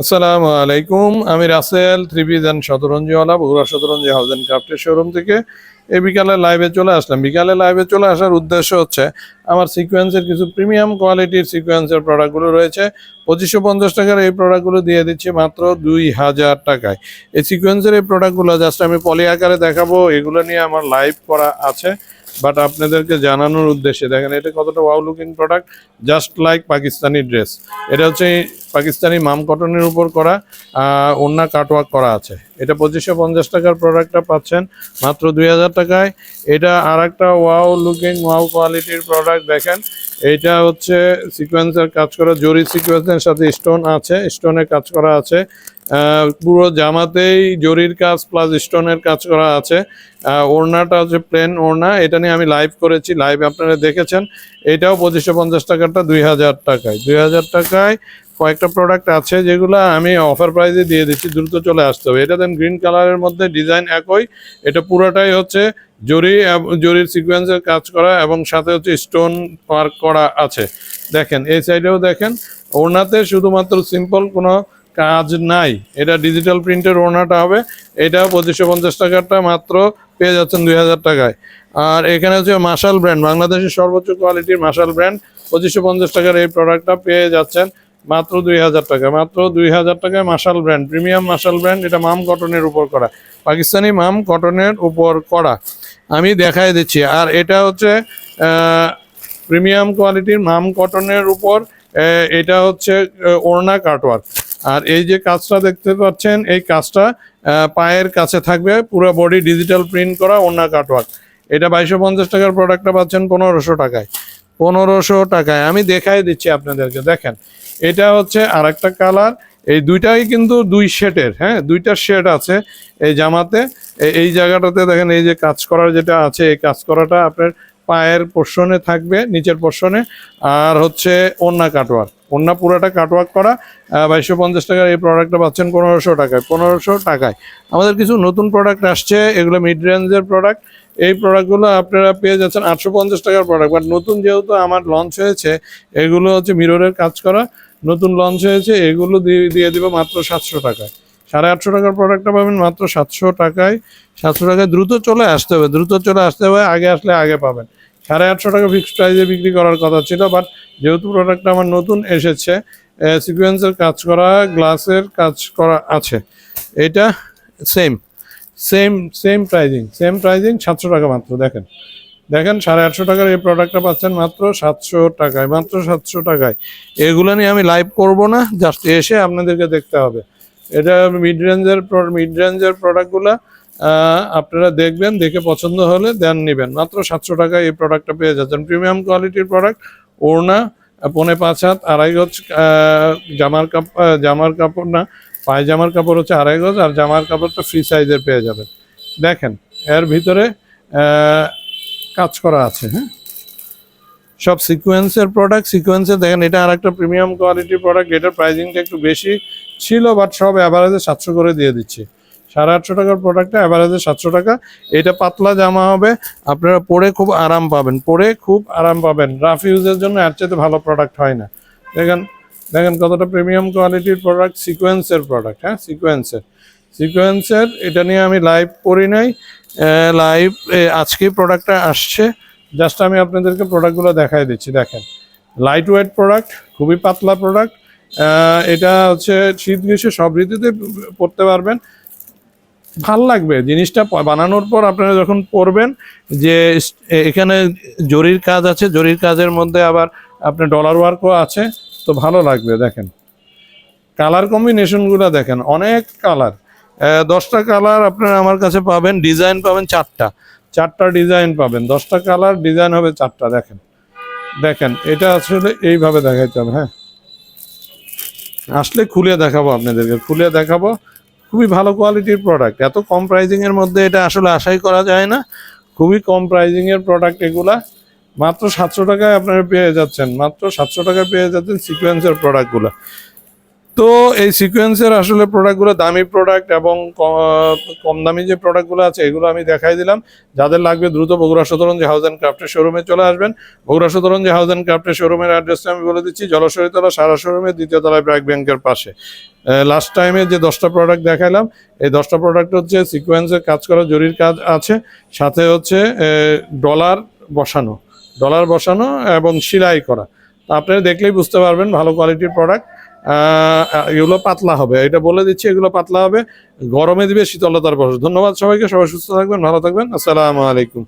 আসসালামু আলাইকুম। আমি রাসেল থ্রি পিস অ্যান্ড শতরঞ্জিওয়ালা, বগুড়া শতরঞ্জি হাউস অ্যান্ড ক্রাফটের শোরুম থেকে এই বিকালে লাইভে চলে আসলাম। বিকালে লাইভে চলে আসার উদ্দেশ্য হচ্ছে আমার সিকোয়েন্সের কিছু প্রিমিয়াম কোয়ালিটির সিকোয়েন্সের প্রোডাক্টগুলো রয়েছে। 2550 টাকার এই প্রোডাক্টগুলো দিয়ে দিচ্ছি মাত্র 2000 টাকায়। এই সিকোয়েন্সের এই প্রোডাক্টগুলো জাস্ট আমি পলি আকারে দেখাবো, এগুলো নিয়ে আমার লাইভ করা আছে, বাট আপনাদেরকে জানানোর উদ্দেশ্যে। দেখেন এটা কতটা wow looking product, just like Pakistani dress. এটা হচ্ছে পাকিস্তানি মাম কটনের উপর করা, ওড়না কাটওয়ার্ক করা আছে। এটা 2550 টাকার প্রোডাক্টটা পাচ্ছেন মাত্র 2000 টাকায়। এটা আর একটা ওয়াও লুকিং ওয়াও কোয়ালিটির প্রোডাক্ট। দেখেন এইটা হচ্ছে সিকোয়েন্সের কাজ করা, জরি সিকোয়েন্সের সাথে স্টোন আছে, স্টোনের কাজ করা আছে। পুরো জামাতেই জরির কাজ প্লাস স্টোনের কাজ করা আছে। ওড়নাটা হচ্ছে প্লেন ওড়না। এটা নিয়ে আমি লাইভ করেছি, লাইভ আপনারা দেখেছেন। এটাও 2550 টাকাটা 2000 টাকায়। 2000 টাকায় কয়েকটা প্রোডাক্ট আছে যেগুলো আমি অফার প্রাইসে দিয়ে দিচ্ছি, দ্রুত চলে আসতে হবে। এটা দেন গ্রিন কালারের মধ্যে, ডিজাইন একই। এটা পুরোটাই হচ্ছে জরির সিকোয়েন্সের কাজ করা এবং সাথে হচ্ছে স্টোন ওয়ার্ক করা আছে। দেখেন এই সাইডেও দেখেন, ওড়নাতে শুধুমাত্র সিম্পল কোনো কাজ নাই। এটা ডিজিটাল প্রিন্টের ওড়নাটা হবে। এটাও 2550 টাকাটা মাত্র পেয়ে যাচ্ছেন 2000 টাকায়। আর এখানে হচ্ছে মার্শাল ব্র্যান্ড, বাংলাদেশের সর্বোচ্চ কোয়ালিটির মার্শাল ব্র্যান্ড, 2550 টাকার এই প্রোডাক্টটা পেয়ে যাচ্ছেন মাত্র 2000 টাকা। মাত্র 2000 টাকায় Marshal brand, premium Marshal brand. এটা মাম কটনের উপর করা, পাকিস্তানি মাম কটনের উপর করা, আমি দেখাই দিচ্ছি। আর এটা হচ্ছে প্রিমিয়াম কোয়ালিটির মাম কটনের উপর, এটা হচ্ছে ওড়না কাটওয়ার্ক। আর এই যে কাজটা দেখতে পাচ্ছেন, এই কাজটা পায়ের কাছে থাকবে, পুরো বডি ডিজিটাল প্রিন্ট করা ওড়না কাটওয়ার্ক। এটা 2250 টাকার প্রোডাক্টটা পাচ্ছেন 1500 টাকায়। 1500 টাকায় আমি দেখাই দিচ্ছি আপনাদেরকে। দেখেন এটা হচ্ছে আর একটা কালার। এই দুইটাই কিন্তু দুই শেডের, হ্যাঁ, দুইটা শেড আছে এই জামাতে। এই জায়গাটাতে দেখেন এই যে কাজ করার যেটা আছে, এই কাজ করাটা আপনার পায়ের পোর্শনে থাকবে, নিচের পোর্শনে। আর হচ্ছে ওড়না কাটওয়ার্ক, ওড়না পুরোটা কাটওয়ার্ক করা। 2250 টাকার এই প্রোডাক্টটা পাচ্ছেন 1500 টাকায়। 1500 টাকায় আমাদের কিছু নতুন প্রোডাক্ট আসছে, এগুলো মিড রেঞ্জের প্রোডাক্ট। এই প্রোডাক্টগুলো আপনারা পেয়ে যাচ্ছেন 850 টাকার প্রোডাক্ট। বাট নতুন যেহেতু আমার লঞ্চ হয়েছে, এগুলো হচ্ছে মিররের কাজ করা, নতুন লঞ্চ হয়েছে, এগুলো দিয়ে দিব মাত্র 700 টাকায়। 850 টাকার প্রোডাক্টটা পাবেন মাত্র 700 টাকায়। 700 টাকায় দ্রুত চলে আসতে হবে, দ্রুত চলে আসতে হবে, আগে আসলে আগে পাবেন। 850 টাকা ফিক্সড প্রাইসে বিক্রি করার কথা ছিল, বাট যেহেতু প্রোডাক্টটা আমার নতুন এসেছে, সিকোয়েন্সের কাজ করা, গ্লাসের কাজ করা আছে, এটা সেম সেম সেম প্রাইজিং 700 টাকা মাত্র। দেখেন 850 টাকার এই প্রোডাক্টটা পাচ্ছেন মাত্র 700 টাকায়, মাত্র 700 টাকায়। এগুলো নিয়ে আমি লাইভ করব না, জাস্ট এসে আপনাদেরকে দেখতে হবে। এটা মিড রেঞ্জের প্রোডাক্টগুলো আপনারা দেখবেন, দেখে পছন্দ হলে দেন নেবেন। মাত্র 700 টাকায় এই প্রোডাক্টটা পেয়ে যাচ্ছেন। প্রিমিয়াম কোয়ালিটির প্রোডাক্ট, ওড়না 5.5 হাত, 2.5 গজ। জামার কাপড় না, পায়জামার কাপড় হচ্ছে 2.5 গজ, আর জামার কাপড়টা ফ্রি সাইজের পেয়ে যাবেন। দেখেন এর ভিতরে কাজ করা আছে, হ্যাঁ, সব সিকোয়েন্সের প্রোডাক্ট। সিকোয়েন্সের দেখেন এটা আর একটা প্রিমিয়াম কোয়ালিটির প্রোডাক্ট। এটার প্রাইসিংটা একটু বেশি ছিল, বাট সব অ্যাভারেজে 700 করে দিয়ে দিচ্ছি। 850 টাকার প্রোডাক্টটা অ্যাভারেজে 700 টাকা। এটা পাতলা জামা হবে, আপনারা পরে খুব আরাম পাবেন, পরে খুব আরাম পাবেন। রাফ ইউজের জন্য এর চাইতে ভালো প্রোডাক্ট হয় না। দেখেন কতটা প্রিমিয়াম কোয়ালিটির প্রোডাক্ট, সিকোয়েন্সের প্রোডাক্ট, হ্যাঁ, সিকোয়েন্সের। এটা নিয়ে আমি লাইভ করি নাই, লাইভ আজকেই প্রোডাক্টটা আসছে, জাস্ট আমি আপনাদেরকে প্রোডাক্টগুলো দেখাই দিচ্ছি। দেখেন লাইট ওয়েট প্রোডাক্ট, খুবই পাতলা প্রোডাক্ট। এটা হচ্ছে শীত গ্রীষ্ম সব ঋতুতে পরতে পারবেন, ভাল লাগবে জিনিসটা বানানোর পর। আপনারা যখন পরবেন, যে এখানে জরির কাজ আছে, জরির কাজের মধ্যে আবার আপনার ডলার ওয়ার্কও আছে, তো ভালো লাগবে। দেখেন কালার কম্বিনেশনগুলো দেখেন, অনেক কালার, 10টা কালার আপনারা আমার কাছে পাবেন। ডিজাইন পাবেন 4টা ডিজাইন পাবেন, 10টা কালার, ডিজাইন হবে 4টা। দেখেন এটা আসলে এইভাবে দেখাইতে হবে, হ্যাঁ, আসলে খুলে দেখাবো আপনাদেরকে, খুলে দেখাবো। খুবই ভালো কোয়ালিটির প্রোডাক্ট, এত কম প্রাইজিংয়ের মধ্যে এটা আসলে আশাই করা যায় না। খুবই কম প্রাইজিংয়ের প্রোডাক্ট এগুলা। মাত্র 700 টাকায় আপনারা পেয়ে যাচ্ছেন, মাত্র 700 টাকায় পেয়ে যাচ্ছেন সিকোয়েন্সের প্রোডাক্টগুলো। তো এই সিকোয়েন্সের আসলে প্রোডাক্টগুলো দামি প্রোডাক্ট এবং কম দামি যে প্রোডাক্টগুলো আছে এগুলো আমি দেখাই দিলাম। যাদের লাগবে দ্রুত বগুড়া শতরঞ্জি হাউস অ্যান্ড ক্রাফটের শোরুমে চলে আসবেন। বগুড়া শতরঞ্জি হাউস অ্যান্ড ক্রাফটের শোরুমের অ্যাড্রেসটা আমি বলে দিচ্ছি, জলসরিতলা সারা শোরুমের 2য় তলায় ব্র্যাক ব্যাংকের পাশে। লাস্ট টাইমে যে 10টা প্রোডাক্ট দেখাইলাম, এই 10টা প্রোডাক্ট হচ্ছে সিকোয়েন্সের কাজ করা, জরির কাজ আছে, সাথে হচ্ছে ডলার বসানো এবং সেলাই করা। তো আপনারা দেখলেই বুঝতে পারবেন ভালো কোয়ালিটির প্রোডাক্ট। এগুলো পাতলা হবে, এটা বলে দিচ্ছি, এগুলো পাতলা হবে, গরমে দিবে শীতলতার পর। ধন্যবাদ সবাইকে, সবাই সুস্থ থাকবেন, ভালো থাকবেন, আসসালামু আলাইকুম।